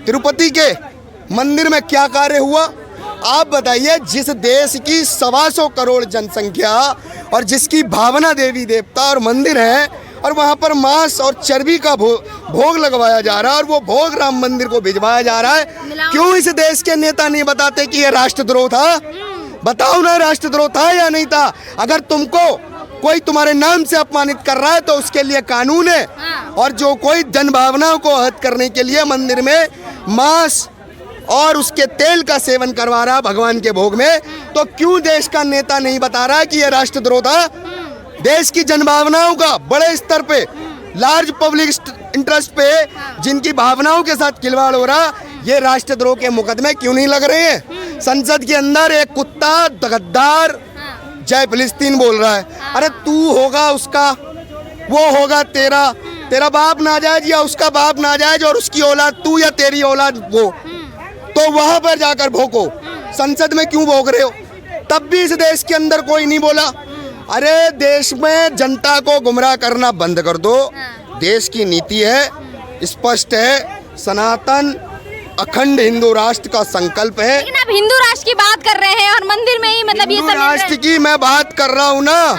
तिरुपति के मंदिर में क्या कार्य हुआ आप बताइए। जिस देश की 125 करोड़ जनसंख्या और जिसकी भावना देवी देवता और मंदिर है और वहाँ पर मांस और चर्बी का भोग लगवाया जा रहा है और वो भोग राम मंदिर को भिजवाया जा रहा है, क्यों इस देश के नेता नहीं बताते कि ये राष्ट्रद्रोह था? बताओ ना, राष्ट्रद्रोह था या नहीं था? अगर तुमको कोई तुम्हारे नाम से अपमानित कर रहा है तो उसके लिए कानून है, और जो कोई जन भावनाओं को आहत करने के लिए मंदिर में मांस और उसके तेल का सेवन करवा रहा है भगवान के भोग में, तो क्यों देश का नेता नहीं बता रहा है कि यह राष्ट्रद्रोह था? देश की जनभावनाओं का बड़े स्तर पे, लार्ज पब्लिक इंटरेस्ट पे जिनकी भावनाओं के साथ खिलवाड़ हो रहा, ये राष्ट्रद्रोह के मुकदमे क्यों नहीं लग रहे हैं? संसद के अंदर एक कुत्ता गद्दार जय फिलिस्तीन बोल रहा है। अरे तू होगा उसका, वो होगा तेरा बाप नाजायज या उसका बाप नाजायज और उसकी औलाद तू या तेरी औलाद वो, तो वहां पर जाकर भोंको। संसद में क्यों भोंक रहे हो? तब भी इस देश के अंदर कोई नहीं बोला। अरे देश में जनता को गुमराह करना बंद कर दो। देश की नीति है, स्पष्ट है, सनातन अखंड हिंदू राष्ट्र का संकल्प है। लेकिन आप हिंदू राष्ट्र की बात कर रहे हैं और मंदिर में ही मतलब ये सब राष्ट्र की मैं बात कर रहा हूँ ना,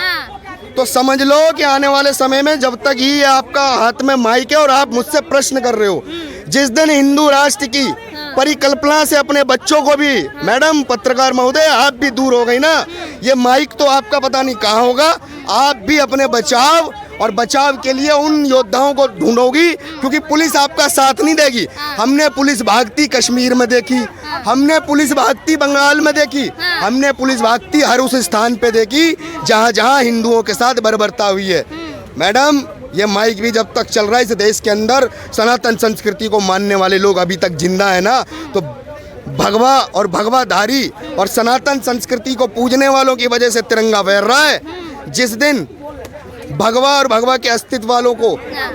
तो समझ लो कि आने वाले समय में जब तक ही आपका हाथ में माइक है और आप मुझसे प्रश्न कर रहे हो, जिस दिन हिंदू राष्ट्र की परिकल्पना से अपने बच्चों को भी, मैडम पत्रकार महोदय आप भी दूर हो गई ना, ये माइक तो आपका पता नहीं कहाँ होगा। आप भी अपने बचाव और बचाव के लिए उन योद्धाओं को ढूंढोगी, क्योंकि पुलिस आपका साथ नहीं देगी। हमने पुलिस भागती कश्मीर में देखी, हमने पुलिस भागती बंगाल में देखी, हमने पुलिस भागती हर उस स्थान पे देखी जहाँ जहाँ हिंदुओं के साथ बर्बरता हुई है। मैडम ये माइक भी जब तक चल रहा है इस देश के अंदर, सनातन संस्कृति को मानने वाले लोग अभी तक जिंदा है ना, तो भगवा और भगवाधारी और सनातन संस्कृति को पूजने वालों की वजह से तिरंगा फहर रहा है। जिस दिन भगवा और भगवा के अस्तित्व वालों को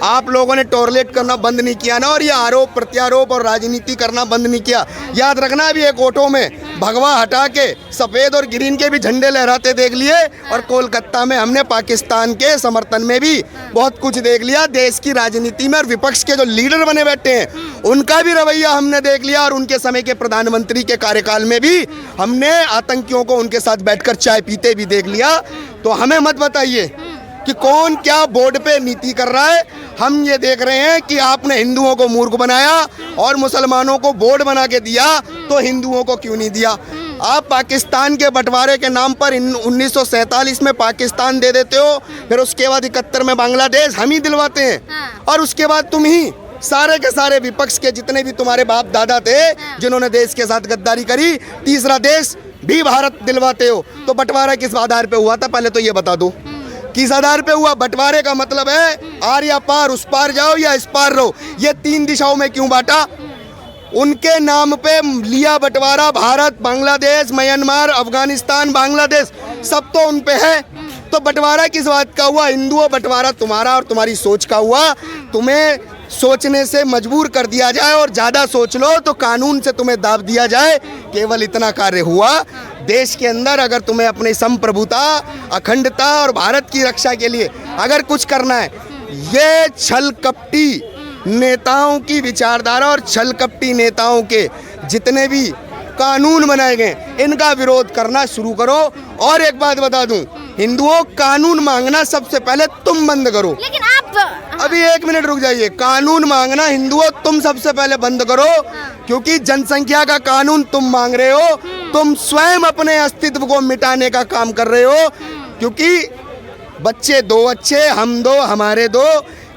आप लोगों ने टॉर्लेट करना बंद नहीं किया ना, और ये आरोप प्रत्यारोप और राजनीति करना बंद नहीं किया, याद रखना अभी एक ऑटो में भगवा हटा के सफ़ेद और ग्रीन के भी झंडे लहराते देख लिए, और कोलकाता में हमने पाकिस्तान के समर्थन में भी बहुत कुछ देख लिया। देश की राजनीति में और विपक्ष के जो लीडर बने बैठे हैं उनका भी रवैया हमने देख लिया, और उनके समय के प्रधानमंत्री के कार्यकाल में भी हमने आतंकियों को उनके साथ बैठकर चाय पीते भी देख लिया। तो हमें मत बताइए कि कौन क्या बोर्ड पे नीति कर रहा है। हम ये देख रहे हैं कि आपने हिंदुओं को मूर्ख बनाया और मुसलमानों को बोर्ड बना के दिया, तो हिंदुओं को क्यों नहीं दिया? आप पाकिस्तान के बंटवारे के नाम पर 1947 में पाकिस्तान दे देते हो, फिर उसके बाद 71 में बांग्लादेश हम ही दिलवाते हैं, और उसके बाद तुम ही सारे के सारे विपक्ष के जितने भी तुम्हारे बाप दादा थे जिन्होंने देश के साथ गद्दारी करी, तीसरा देश भी भारत दिलवाते हो। तो बंटवारा किस आधार पे हुआ था, पहले तो ये बता दो, किस आधार पे हुआ? बंटवारे का मतलब है आर या पार, उस पार जाओ या इस पार रहो। ये 3 दिशाओं में क्यों बांटा? उनके नाम पे लिया बंटवारा। भारत, बांग्लादेश, म्यांमार, अफगानिस्तान, बांग्लादेश सब तो उन पे है। तो बंटवारा किस बात का हुआ? हिंदुओं बंटवारा तुम्हारा और तुम्हारी सोच का हुआ। तुम्हें सोचने से मजबूर कर दिया जाए और ज़्यादा सोच लो तो कानून से तुम्हें दाब दिया जाए, केवल इतना कार्य हुआ। देश के अंदर अगर तुम्हें अपनी संप्रभुता, अखंडता और भारत की रक्षा के लिए अगर कुछ करना है, ये छल कपटी नेताओं की विचारधारा और छल कपटी नेताओं के जितने भी कानून बनाए गए इनका विरोध करना शुरू करो। और एक बात बता दूं, हिंदुओं कानून मांगना सबसे पहले तुम बंद करो। लेकिन आप अभी 1 मिनट रुक जाइए। कानून मांगना हिंदुओं तुम सबसे पहले बंद करो, क्योंकि जनसंख्या का कानून तुम मांग रहे हो, तुम स्वयं अपने अस्तित्व को मिटाने का काम कर रहे हो। क्योंकि बच्चे दो अच्छे, हम दो हमारे दो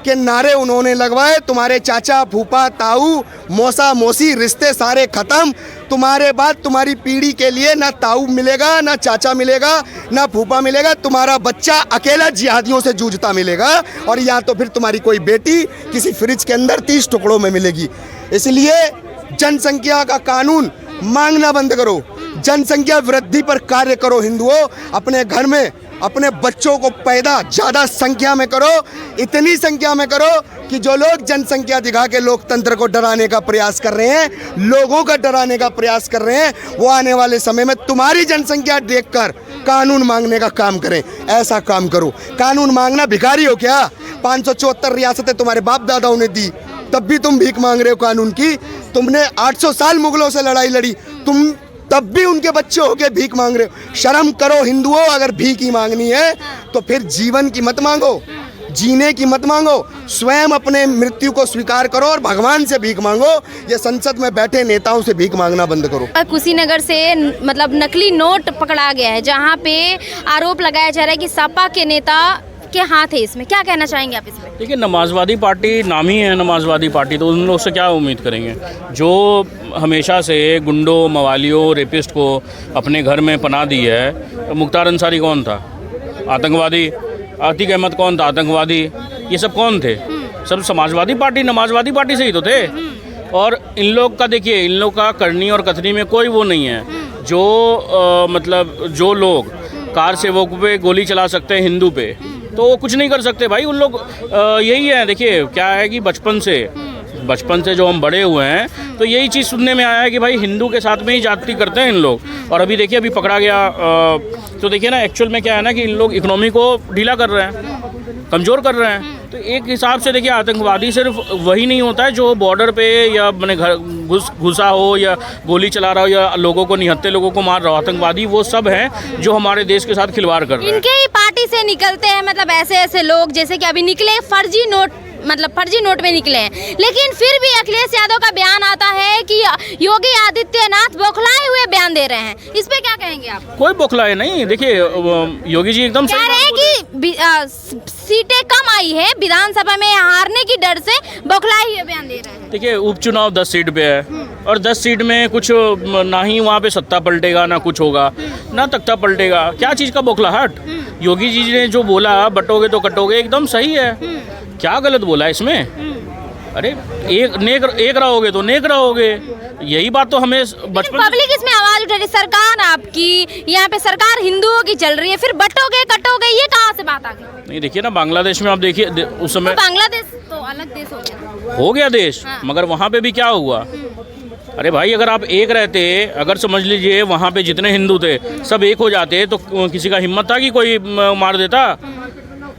के नारे उन्होंने लगवाए। तुम्हारे चाचा फूफा ताऊ मौसा मौसी रिश्ते सारे खत्म। तुम्हारे बाद तुम्हारी पीढ़ी के लिए ना ताऊ मिलेगा, ना चाचा मिलेगा, ना फूफा मिलेगा। तुम्हारा बच्चा अकेला जिहादियों से जूझता मिलेगा, और या तो फिर तुम्हारी कोई बेटी किसी फ्रिज के अंदर 30 टुकड़ों में मिलेगी। इसलिए जनसंख्या का कानून मांगना बंद करो, जनसंख्या वृद्धि पर कार्य करो। हिंदुओं अपने घर में अपने बच्चों को पैदा ज़्यादा संख्या में करो, इतनी संख्या में करो कि जो लोग जनसंख्या दिखा के लोकतंत्र को डराने का प्रयास कर रहे हैं, लोगों का डराने का प्रयास कर रहे हैं, वो आने वाले समय में तुम्हारी जनसंख्या देखकर कानून मांगने का काम करें। ऐसा काम करो। कानून मांगना भिखारी हो क्या? 574 रियासतें तुम्हारे बाप दादाओं ने दी, तब भी तुम भीख मांग रहे हो कानून की। तुमने 800 साल मुगलों से लड़ाई लड़ी, तुम तब भी उनके बच्चे होके भीख मांग रहे हो। शर्म करो हिंदुओं, अगर भीख ही मांगनी है तो फिर जीवन की मत मांगो, जीने की मत मांगो, स्वयं अपने मृत्यु को स्वीकार करो और भगवान से भीख मांगो। ये संसद में बैठे नेताओं से भीख मांगना बंद करो। कुशीनगर से मतलब नकली नोट पकड़ा गया है, जहाँ पे आरोप लगाया जा रहा है कि सपा के नेता के हाथ है इसमें, क्या कहना चाहेंगे आप इस पे? देखिए, नमाजवादी पार्टी नाम ही है नमाजवादी पार्टी, तो उन लोग से क्या उम्मीद करेंगे जो हमेशा से गुंडों, मवालियों, रेपिस्ट को अपने घर में पनाह दी है। मुख्तार अंसारी कौन था? आतंकवादी। आतिक अहमद कौन था? आतंकवादी। ये सब कौन थे? सब समाजवादी पार्टी, नमाजवादी पार्टी से ही तो थे। और इन लोग का देखिए, इन लोग का करनी और कथनी में कोई वो नहीं है। जो मतलब जो लोग कार सेवकों पे गोली चला सकते हैं हिंदू पे, तो वो कुछ नहीं कर सकते भाई। उन लोग यही है। देखिए क्या है कि बचपन से जो हम बड़े हुए हैं, तो यही चीज़ सुनने में आया है कि भाई हिंदू के साथ में ही जाति करते हैं इन लोग। और अभी देखिए, अभी पकड़ा गया, तो देखिए ना, एक्चुअल में क्या है ना कि इन लोग इकोनॉमी को ढीला कर रहे हैं, कमज़ोर कर रहे हैं। तो एक हिसाब से देखिए, आतंकवादी सिर्फ वही नहीं होता है जो बॉर्डर पे या अपने घर घुसा हो या गोली चला रहा हो या लोगों को, निहत्थे लोगों को मार रहा हो। आतंकवादी वो सब हैं जो हमारे देश के साथ खिलवाड़ कर रहे हैं। इनके ही पार्टी से निकलते हैं, मतलब ऐसे लोग जैसे कि अभी निकले फर्जी नोट में निकले हैं। लेकिन फिर भी अखिलेश यादव का बयान आता है कि योगी आदित्यनाथ बौखलाए हुए बयान दे रहे हैं। इस पे क्या कहेंगे आप? कोई बौखलाए नहीं। देखिए, योगी जी एकदम कह रहे हैं कि सीटें कम आई है, विधानसभा में हारने की डर से बौखलाए हुए बयान दे रहे हैं। देखिए, उपचुनाव 10 सीट पे है और 10 सीट में कुछ ना ही वहाँ पे सत्ता पलटेगा, ना कुछ होगा, ना तख्ता पलटेगा। क्या चीज़ का बौखलाहट? योगी जी ने जो बोला, बटोगे तो कटोगे, एकदम सही है। क्या गलत बोला इसमें? अरे एक रहोगे तो नेक रहोगे, यही बात तो हमें बचपन। पब्लिक इसमें आवाज उठा रही, सरकार आपकी यहाँ पे सरकार हिंदुओं की चल रही है, फिर बटोगे कटोगे, ये कहाँ से बात आ गई? नहीं, देखिए ना, बांग्लादेश में आप देखिए उस समय, तो बांग्लादेश तो अलग देश हो गया देश। हाँ। मगर वहाँ पे भी क्या हुआ? अरे भाई, अगर आप एक रहते, अगर समझ लीजिए वहाँ पे जितने हिंदू थे सब एक हो जाते, तो किसी का हिम्मत था कि कोई मार देता?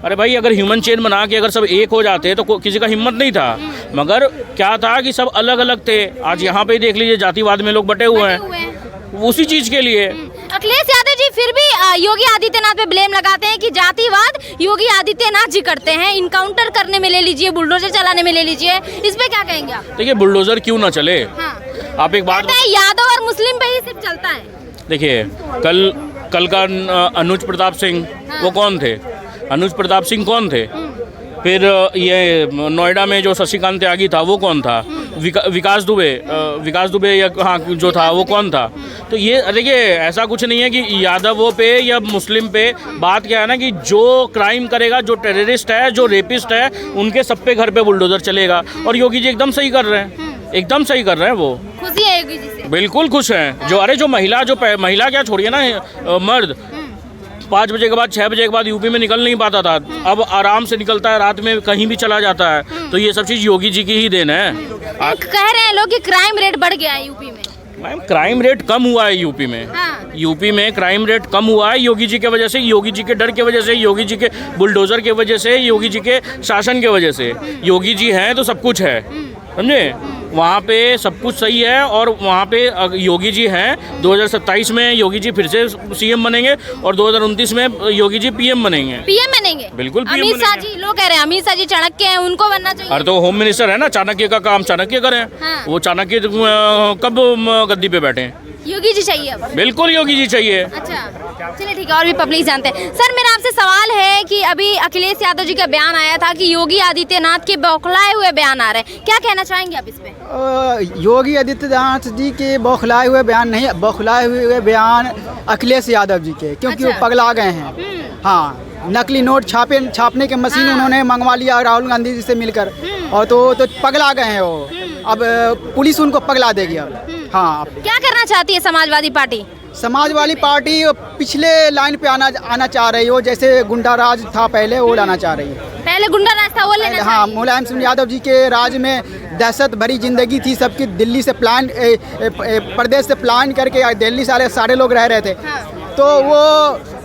अरे भाई, अगर ह्यूमन चेन बना के अगर सब एक हो जाते तो किसी का हिम्मत नहीं था। मगर क्या था कि सब अलग अलग थे। आज यहाँ पे देख लीजिए, जातिवाद में लोग बटे हुए हैं उसी चीज़ के लिए। अखिलेश यादव जी फिर भी योगी आदित्यनाथ पे ब्लेम लगाते हैं कि जातिवाद योगी आदित्यनाथ जी करते हैं। इनकाउंटर करने में ले लीजिए, बुलडोजर चलाने में ले लीजिए, इस पे क्या कहेंगे आप? देखिए, बुलडोजर क्यों ना चले? हाँ। आप एक बात, यादव और मुस्लिम पे ही सिर्फ चलता है। देखिए, कल का अनुज प्रताप सिंह, वो कौन थे? अनुज प्रताप सिंह कौन थे? फिर ये नोएडा में जो शशिकांत त्यागी था, वो कौन था? विकास दुबे या हाँ जो था, वो कौन था? तो ये देखिए, ऐसा कुछ नहीं है कि यादवों पे या मुस्लिम पे। बात क्या है ना कि जो क्राइम करेगा, जो टेररिस्ट है, जो रेपिस्ट है, उनके सब पे घर पे बुलडोजर चलेगा। और योगी जी एकदम सही कर रहे हैं, एकदम सही कर रहे हैं। वो खुशी है योगी जी से? बिल्कुल खुश हैं। जो महिला क्या छोड़िए ना, मर्द 5 बजे के बाद 6 बजे के बाद यूपी में निकल नहीं पाता था, अब आराम से निकलता है, रात में कहीं भी चला जाता है। तो ये सब चीज़ योगी जी की ही देन है। कह रहे हैं लोग कि क्राइम रेट बढ़ गया है यूपी में। मैम, क्राइम रेट कम हुआ है यूपी में। हाँ। यूपी में क्राइम रेट कम हुआ है योगी जी के वजह से, योगी जी के डर के वजह से, योगी जी के बुलडोजर के वजह से, योगी जी के शासन के वजह से। योगी जी हैं तो सब कुछ है, समझे? वहाँ पे सब कुछ सही है। और वहाँ पे योगी जी हैं, 2027 में योगी जी फिर से सीएम बनेंगे और 2029 में योगी जी पीएम बनेंगे। बिल्कुल पीएम अमित शाह जी, लोग कह रहे हैं अमित शाह जी चाणक्य हैं, उनको बनना चाहिए। अरे तो होम मिनिस्टर है ना, चाणक्य का काम चाणक्य करें। हाँ। वो चाणक्य कब गद्दी पे बैठे? योगी जी चाहिए अब। बिल्कुल योगी जी चाहिए। अच्छा, चलिए ठीक है, और भी पब्लिक जानते हैं। सर, मेरा आपसे सवाल है कि अभी अखिलेश यादव जी का बयान आया था कि योगी आदित्यनाथ के बौखलाए हुए बयान आ रहे हैं, क्या कहना चाहेंगे आप इस पे? योगी आदित्यनाथ जी के बौखलाए हुए बयान नहीं, बौखलाए हुए बयान अखिलेश यादव जी के, क्योंकि वो पगला गए हैं। हाँ, नकली नोट छापने के मशीन उन्होंने मंगवा लिया राहुल गांधी जी से मिलकर, और तो पगला गए हैं वो। अब पुलिस उनको पगला देगी अब। हाँ, क्या करना चाहती है समाजवादी पार्टी? समाजवादी पार्टी पिछले लाइन पे आना चाह रही हो, जैसे गुंडा राज था पहले, वो लाना चाह रही है। पहले गुंडा राज था, वो लेना। हाँ, मुलायम सिंह यादव जी के राज में दहशत भरी जिंदगी थी सबकी। दिल्ली से प्रदेश से प्लान करके दिल्ली सारे लोग रह रहे थे। हाँ। तो वो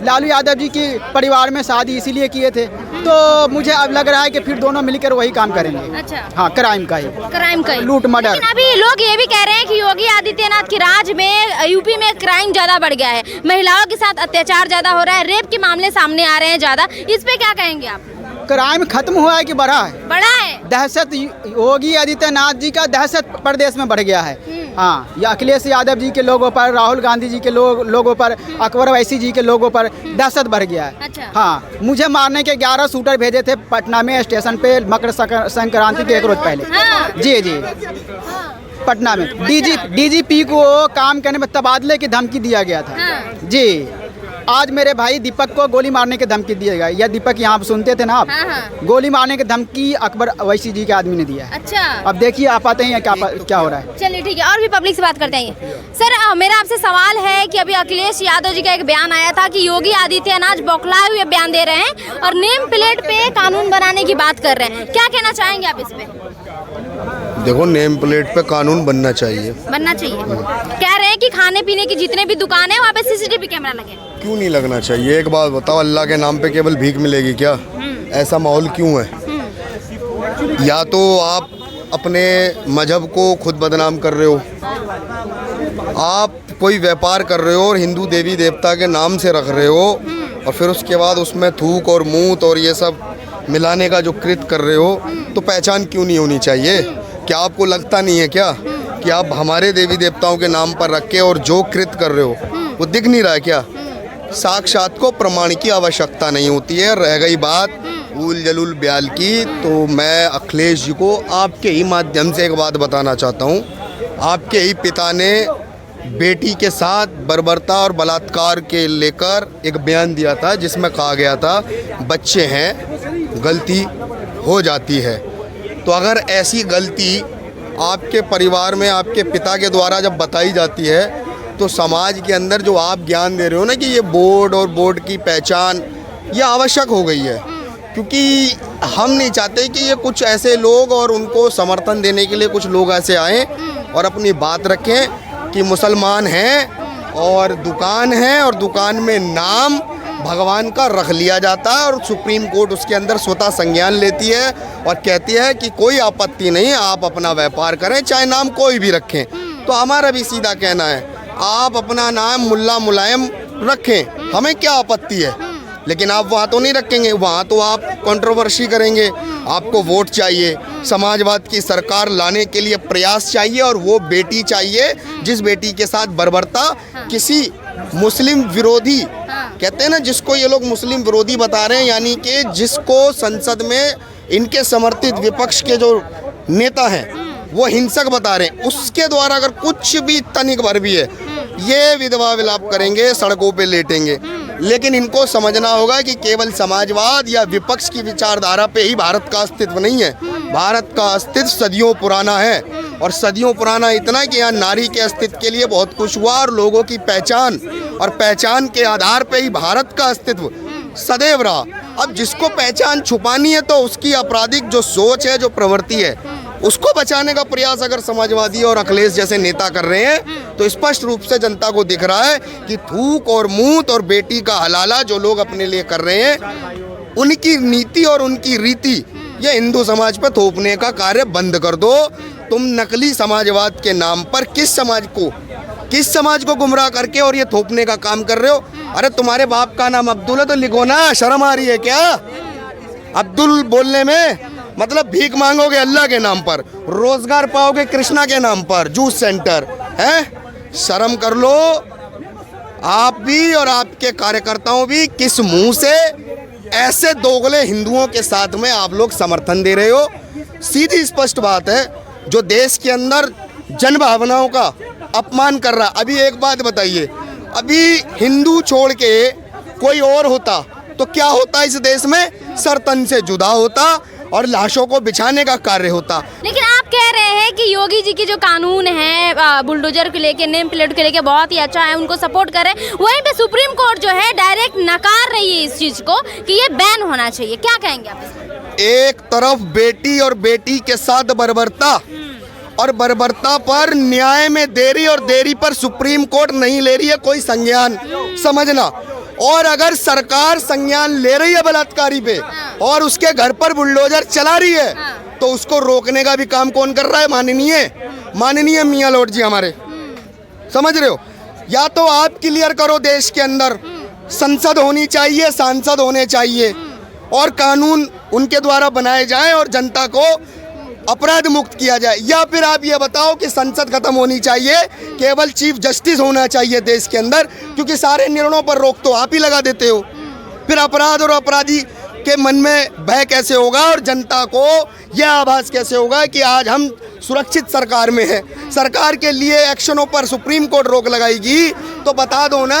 लालू यादव जी की परिवार में शादी इसीलिए किए थे तो मुझे अब लग रहा है कि फिर दोनों मिलकर वही काम करेंगे। अच्छा, हाँ, क्राइम का ही, क्राइम का ही। लूट मर्डर। लेकिन अभी लोग ये भी कह रहे हैं कि योगी आदित्यनाथ के राज में यूपी में क्राइम ज्यादा बढ़ गया है, महिलाओं के साथ अत्याचार ज्यादा हो रहा है, रेप के मामले सामने आ रहे हैं ज्यादा, इस पे क्या कहेंगे आप? क्राइम खत्म हुआ है कि बढ़ा है? बढ़ा है। दहशत, योगी आदित्यनाथ जी का दहशत प्रदेश में बढ़ गया है। हाँ, ये अखिलेश यादव जी के लोगों पर, राहुल गांधी जी के लोगों पर, अकबर वैसी जी के लोगों पर दहशत बढ़ गया है। अच्छा। हाँ, मुझे मारने के 11 शूटर भेजे थे पटना में स्टेशन पे मकर संक्रांति के 1 रोज पहले। हाँ। जी जी, पटना में डीजीपी को काम करने में तबादले की धमकी दिया गया था। हाँ। जी, आज मेरे भाई दीपक को गोली मारने की धमकी दिया गया। यह दीपक यहाँ सुनते थे ना आप? हाँ, हाँ। गोली मारने की धमकी अकबर वैसी जी के आदमी ने दिया है। अच्छा, अब देखिए आप आते हैं क्या हो रहा है। चलिए ठीक है, और भी पब्लिक से बात करते हैं। सर, मेरा आपसे सवाल है कि अभी अखिलेश यादव जी का एक बयान आया था कि योगी आदित्यनाथ बौखलाए हुए बयान दे रहे हैं और नेम प्लेट पे कानून बनाने की बात कर रहे हैं, क्या कहना चाहेंगे आप इस पे? देखो, नेम प्लेट पे कानून बनना चाहिए। बनना चाहिए। कह रहे हैं कि खाने पीने की जितने भी दुकान है वहाँ पे सीसीटीवी कैमरा लगे। क्यों नहीं लगना चाहिए? एक बात बताओ, अल्लाह के नाम पे केवल भीख मिलेगी क्या? ऐसा माहौल क्यों है? या तो आप अपने मजहब को खुद बदनाम कर रहे हो, आप कोई व्यापार कर रहे हो और हिंदू देवी देवता के नाम से रख रहे हो, और फिर उसके बाद उसमें थूक और मूत और ये सब मिलाने का जो कृत्य कर रहे हो, तो पहचान क्यों नहीं होनी चाहिए? क्या आपको लगता नहीं है क्या कि आप हमारे देवी देवताओं के नाम पर रख के और जो कृत्य कर रहे हो वो दिख नहीं रहा है क्या? साक्षात को प्रमाण की आवश्यकता नहीं होती है। रह गई बात उल जलूल बयाल की, तो मैं अखिलेश जी को आपके ही माध्यम से एक बात बताना चाहता हूँ। आपके ही पिता ने बेटी के साथ बर्बरता और बलात्कार के लेकर एक बयान दिया था, जिसमें कहा गया था बच्चे हैं, गलती हो जाती है। तो अगर ऐसी गलती आपके परिवार में आपके पिता के द्वारा जब बताई जाती है, तो समाज के अंदर जो आप ज्ञान दे रहे हो ना कि ये बोर्ड और बोर्ड की पहचान ये आवश्यक हो गई है, क्योंकि हम नहीं चाहते कि ये कुछ ऐसे लोग और उनको समर्थन देने के लिए कुछ लोग ऐसे आएँ और अपनी बात रखें कि मुसलमान हैं और दुकान है और दुकान में नाम भगवान का रख लिया जाता है, और सुप्रीम कोर्ट उसके अंदर स्वतः संज्ञान लेती है और कहती है कि कोई आपत्ति नहीं, आप अपना व्यापार करें, चाहे नाम कोई भी रखें। तो हमारा भी सीधा कहना है, आप अपना नाम मुल्ला मुलायम रखें, हमें क्या आपत्ति है, लेकिन आप वहाँ तो नहीं रखेंगे, वहाँ तो आप कंट्रोवर्सी करेंगे। आपको वोट चाहिए, समाजवाद की सरकार लाने के लिए प्रयास चाहिए, और वो बेटी चाहिए जिस बेटी के साथ बर्बरता किसी मुस्लिम विरोधी, कहते हैं ना जिसको ये लोग मुस्लिम विरोधी बता रहे हैं, यानी कि जिसको संसद में इनके समर्थित विपक्ष के जो नेता हैं वो हिंसक बता रहे हैं, उसके द्वारा अगर कुछ भी तनिक भर भी है, ये विधवा विलाप करेंगे, सड़कों पे लेटेंगे। लेकिन इनको समझना होगा कि केवल समाजवाद या विपक्ष की विचारधारा पे ही भारत का अस्तित्व नहीं है। भारत का अस्तित्व सदियों पुराना है, और सदियों पुराना इतना कि यहाँ नारी के अस्तित्व के लिए बहुत कुछ हुआ, और लोगों की पहचान और पहचान के आधार पे ही भारत का अस्तित्व सदैव रहा। अब जिसको पहचान छुपानी है, तो उसकी आपराधिक जो सोच है, जो प्रवृत्ति है, उसको बचाने का प्रयास अगर समाजवादी और अखिलेश जैसे नेता कर रहे हैं, तो स्पष्ट रूप से जनता को दिख रहा है कि थूक और मूत और बेटी का हलाला जो लोग अपने लिए कर रहे हैं, उनकी नीति और उनकी रीति ये हिंदू समाज पर थोपने का कार्य बंद कर दो। तुम नकली समाजवाद के नाम पर किस समाज को गुमराह करके और ये थोपने का काम कर रहे हो? अरे तुम्हारे बाप का नाम अब्दुल है तो लिखो ना, शर्म आ रही है क्या? अब्दुल बोलने में मतलब भीख मांगोगे अल्लाह के नाम पर, रोजगार पाओगे कृष्णा के नाम पर, जूस सेंटर है। शर्म कर लो आप भी और आपके कार्यकर्ताओं भी। किस मुंह से ऐसे दोगले हिंदुओं के साथ में आप लोग समर्थन दे रहे हो? सीधी स्पष्ट बात है, जो देश के अंदर जन भावनाओं का अपमान कर रहा। अभी एक बात बताइए, अभी हिंदू छोड़ के कोई और होता तो क्या होता इस देश में? सर तन से जुदा होता और लाशों को बिछाने का कार्य होता। लेकिन आप कह रहे हैं कि योगी जी की जो कानून है बुलडोजर को लेके, नेम प्लेट को लेके बहुत ही अच्छा है, उनको सपोर्ट कर रहे हैं, वहीं पे सुप्रीम कोर्ट जो है डायरेक्ट नकार रही है इस चीज को कि ये बैन होना चाहिए। क्या कहेंगे आप? एक तरफ बेटी और बेटी के साथ बर्बरता, और बर्बरता पर न्याय में देरी, और देरी पर सुप्रीम कोर्ट नहीं ले रही है कोई संज्ञान, समझना। और अगर सरकार संज्ञान ले रही है बलात्कारी पे और उसके घर पर बुलडोजर चला रही है तो उसको रोकने का भी काम कौन कर रहा है? माननीय मियां लॉर्ड जी हमारे, समझ रहे हो? या तो आप क्लियर करो, देश के अंदर संसद होनी चाहिए, सांसद होने चाहिए और कानून उनके द्वारा बनाए जाए और जनता को अपराध मुक्त किया जाए, या फिर आप ये बताओ कि संसद खत्म होनी चाहिए, केवल चीफ जस्टिस होना चाहिए देश के अंदर, क्योंकि सारे निर्णयों पर रोक तो आप ही लगा देते हो। फिर अपराध और अपराधी के मन में भय कैसे होगा और जनता को यह आभास कैसे होगा कि आज हम सुरक्षित सरकार में है? सरकार के लिए एक्शनों पर सुप्रीम कोर्ट रोक लगाएगी तो बता दो ना,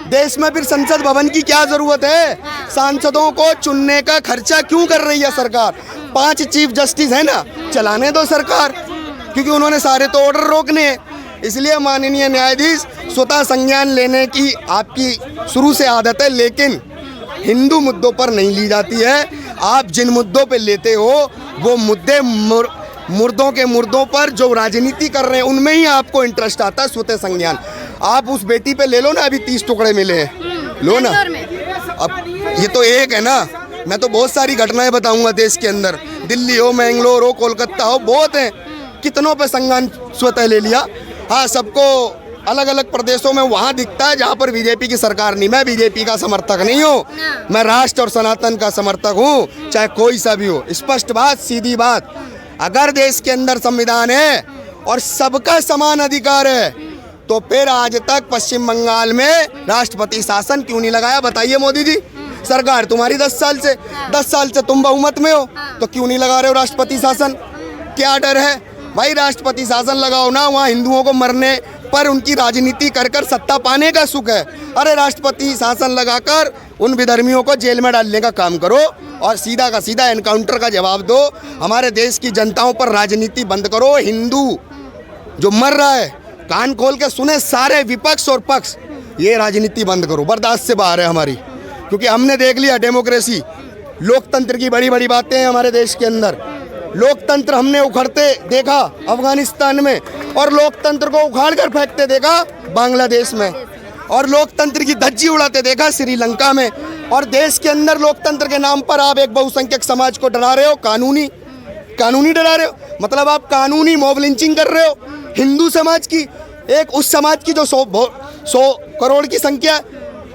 देश में फिर संसद भवन की क्या जरूरत है? सांसदों को चुनने का खर्चा क्यों कर रही है सरकार? 5 चीफ जस्टिस है ना, चलाने दो सरकार, क्योंकि उन्होंने सारे तो ऑर्डर रोकने हैं। इसलिए माननीय न्यायाधीश, स्वतः संज्ञान लेने की आपकी शुरू से आदत है, लेकिन हिंदू मुद्दों पर नहीं ली जाती है। आप जिन मुद्दों पे लेते हो वो मुद्दे मुर्दों के मुर्दों पर जो राजनीति कर रहे हैं उनमें ही आपको इंटरेस्ट आता है। स्वतः संज्ञान आप उस बेटी पे ले लो ना, अभी 30 टुकड़े मिले हैं, लो ना। अब ये तो एक है ना, मैं तो बहुत सारी घटनाएं बताऊंगा देश के अंदर, दिल्ली हो, मैंगलोर हो, कोलकाता हो, बहुत हैं। कितनों पे संज्ञान स्वतः ले लिया। हाँ, सबको अलग अलग प्रदेशों में वहाँ दिखता है जहाँ पर बीजेपी की सरकार नहीं। मैं बीजेपी का समर्थक नहीं हूँ, मैं राष्ट्र और सनातन का समर्थक हूँ, चाहे कोई सा भी हो। स्पष्ट बात, सीधी बात, अगर देश के अंदर संविधान है और सबका समान अधिकार है तो फिर आज तक पश्चिम बंगाल में राष्ट्रपति शासन क्यों नहीं लगाया? बताइए मोदी जी, सरकार तुम्हारी 10 साल से तुम बहुमत में हो, तो क्यों नहीं लगा रहे हो राष्ट्रपति शासन? क्या डर है भाई? राष्ट्रपति शासन लगाओ ना, वहाँ हिंदुओं को मरने पर उनकी राजनीति कर कर सत्ता पाने का सुख है। अरे राष्ट्रपति शासन लगाकर उन विधर्मियों को जेल में डालने का काम करो और सीधा का सीधा एनकाउंटर का जवाब दो। हमारे देश की जनताओं पर राजनीति बंद करो। हिंदू जो मर रहा है कान खोल के सुने सारे विपक्ष और पक्ष, ये राजनीति बंद करो। बर्दाश्त से बाहर है हमारी, क्योंकि हमने देख लिया डेमोक्रेसी, लोकतंत्र की बड़ी बड़ी बातें हैं हमारे देश के अंदर। लोकतंत्र हमने उखड़ते देखा अफगानिस्तान में, और लोकतंत्र को उखाड़ कर फेंकते देखा बांग्लादेश में, और लोकतंत्र की धज्जी उड़ाते देखा श्रीलंका में। और देश के अंदर लोकतंत्र के नाम पर आप एक बहुसंख्यक समाज को डरा रहे हो, कानूनी डरा रहे हो। मतलब आप कानूनी मॉब लिंचिंग कर रहे हो हिंदू समाज की, एक उस समाज की जो 100 करोड़ की संख्या।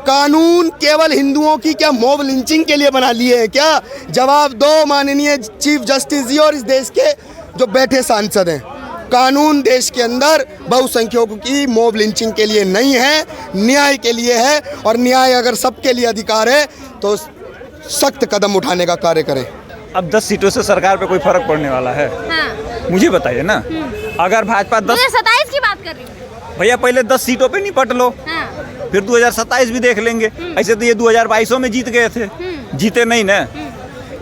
कानून केवल हिंदुओं की क्या मॉब लिंचिंग के लिए बना लिए हैं क्या? जवाब दो माननीय चीफ जस्टिस जी और इस देश के जो बैठे सांसद हैं। कानून देश के अंदर बहुसंख्यकों की मॉब लिंचिंग के लिए नहीं है, न्याय के लिए है, और न्याय अगर सबके लिए अधिकार है तो सख्त कदम उठाने का कार्य करें। अब 10 सीटों से सरकार पे कोई फर्क पड़ने वाला है? हाँ। मुझे बताइए ना, अगर भाजपा 27 की बात कर रही हूँ भैया, पहले 10 सीटों पे निपट लो, हाँ। फिर 2027 भी देख लेंगे। ऐसे तो ये 2022 में जीत गए थे, जीते नहीं ना।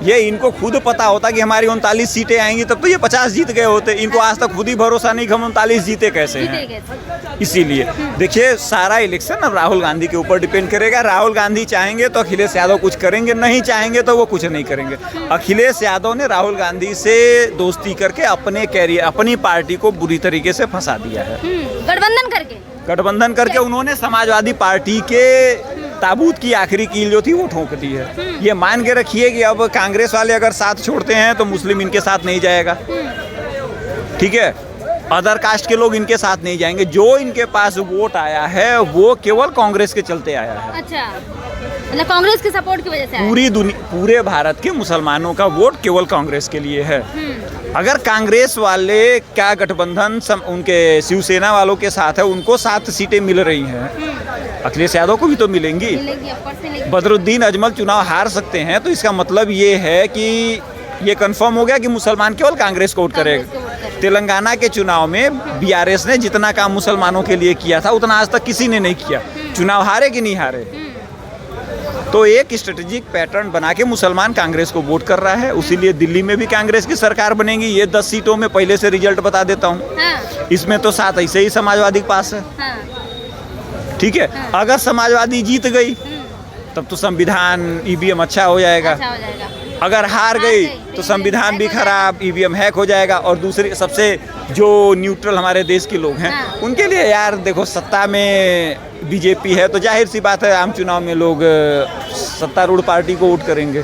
ये इनको खुद पता होता कि हमारी 39 सीटें आएंगी, तब तो ये 50 जीत गए होते। इनको आज तक खुद ही भरोसा नहीं कि हम 39 जीते कैसे हैं। इसीलिए देखिए, सारा इलेक्शन अब राहुल गांधी के ऊपर डिपेंड करेगा। राहुल गांधी चाहेंगे तो अखिलेश यादव कुछ करेंगे, नहीं चाहेंगे तो वो कुछ नहीं करेंगे। अखिलेश यादव ने राहुल गांधी से दोस्ती करके अपने कैरियर, अपनी पार्टी को बुरी तरीके से फंसा दिया है। गठबंधन करके उन्होंने समाजवादी पार्टी के ताबूत की आखिरी कील जो थी वो ठोक दी है। ये मान के रखिए कि अब कांग्रेस वाले अगर साथ छोड़ते हैं तो मुस्लिम इनके साथ नहीं जाएगा, ठीक है? अदर कास्ट के लोग इनके साथ नहीं जाएंगे। जो इनके पास वोट आया है वो केवल कांग्रेस के चलते आया है। अच्छा, मतलब कांग्रेस के सपोर्ट की वजह से आया। पूरे भारत के मुसलमानों का वोट केवल कांग्रेस के लिए है। अगर कांग्रेस वाले का गठबंधन उनके शिवसेना वालों के साथ है, उनको 7 सीटें मिल रही हैं, अखिलेश यादव को भी तो मिलेंगी। बदरुद्दीन अजमल चुनाव हार सकते हैं, तो इसका मतलब ये है कि ये कंफर्म हो गया कि मुसलमान केवल कांग्रेस को वोट करेगा। तेलंगाना के चुनाव में बीआरएस ने जितना काम मुसलमानों के लिए किया था उतना आज तक किसी ने नहीं किया। चुनाव हारे कि नहीं हारे, तो एक स्ट्रेटेजिक पैटर्न बना के मुसलमान कांग्रेस को वोट कर रहा है। इसीलिए दिल्ली में भी कांग्रेस की सरकार बनेगी। ये 10 सीटों में पहले से रिजल्ट बता देता हूँ। हाँ। इसमें तो 7 ऐसे ही समाजवादी के पास है। हाँ। ठीक है। हाँ। अगर समाजवादी जीत गई तब तो संविधान ईवीएम अच्छा हो जाएगा। अगर हार गई तो संविधान भी खराब, ईवीएम हैक हो जाएगा। और दूसरी सबसे जो न्यूट्रल हमारे देश के लोग हैं उनके लिए यार देखो, सत्ता में बीजेपी है तो जाहिर सी बात है आम चुनाव में लोग सत्तारूढ़ पार्टी को वोट करेंगे,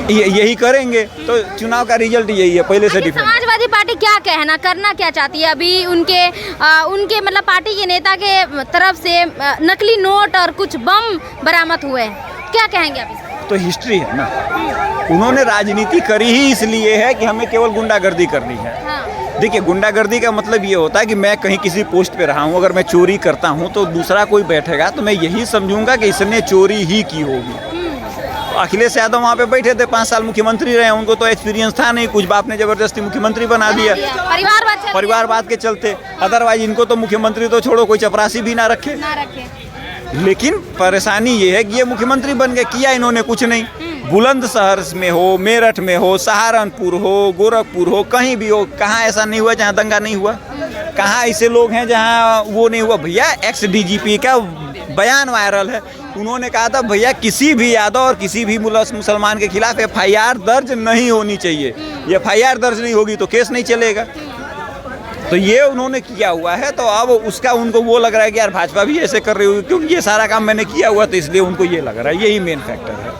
यही करेंगे। तो चुनाव का रिजल्ट यही है पहले से डिफरेंट। समाजवादी पार्टी क्या कहना करना क्या चाहती है अभी? उनके मतलब पार्टी के नेता के तरफ से नकली नोट और कुछ बम बरामद हुए, क्या कहेंगे अभी? तो हिस्ट्री है ना, उन्होंने राजनीति करी ही इसलिए है कि हमें केवल गुंडागर्दी करनी है। देखिए, गुंडागर्दी का मतलब ये होता है कि मैं कहीं किसी पोस्ट पे रहा हूँ, अगर मैं चोरी करता हूँ तो दूसरा कोई बैठेगा तो मैं यही समझूंगा कि इसने चोरी ही की होगी। अखिलेश यादव वहाँ पे बैठे थे, 5 साल मुख्यमंत्री रहे, उनको तो एक्सपीरियंस था नहीं, कुछ बाप ने जबरदस्ती मुख्यमंत्री बना दिया परिवारवाद के चलते। अदरवाइज इनको तो मुख्यमंत्री तो छोड़ो, कोई चपरासी भी ना रखे। लेकिन परेशानी ये है कि ये मुख्यमंत्री बन गए, किया इन्होंने कुछ नहीं। बुलंदशहर में हो, मेरठ में हो, सहारनपुर हो, गोरखपुर हो, कहीं भी हो, कहाँ ऐसा नहीं हुआ जहाँ दंगा नहीं हुआ? कहाँ ऐसे लोग हैं जहाँ वो नहीं हुआ? भैया एक्स डीजीपी का बयान वायरल है, उन्होंने कहा था भैया किसी भी यादव और किसी भी मुसलमान के खिलाफ FIR दर्ज नहीं होनी चाहिए। ये FIR दर्ज नहीं होगी तो केस नहीं चलेगा। तो ये उन्होंने किया हुआ है, तो अब उसका उनको वो लग रहा है कि यार भाजपा भी ऐसे कर रही होगी, क्योंकि ये सारा काम मैंने किया हुआ तो इसलिए उनको ये लग रहा है। यही मेन फैक्टर है।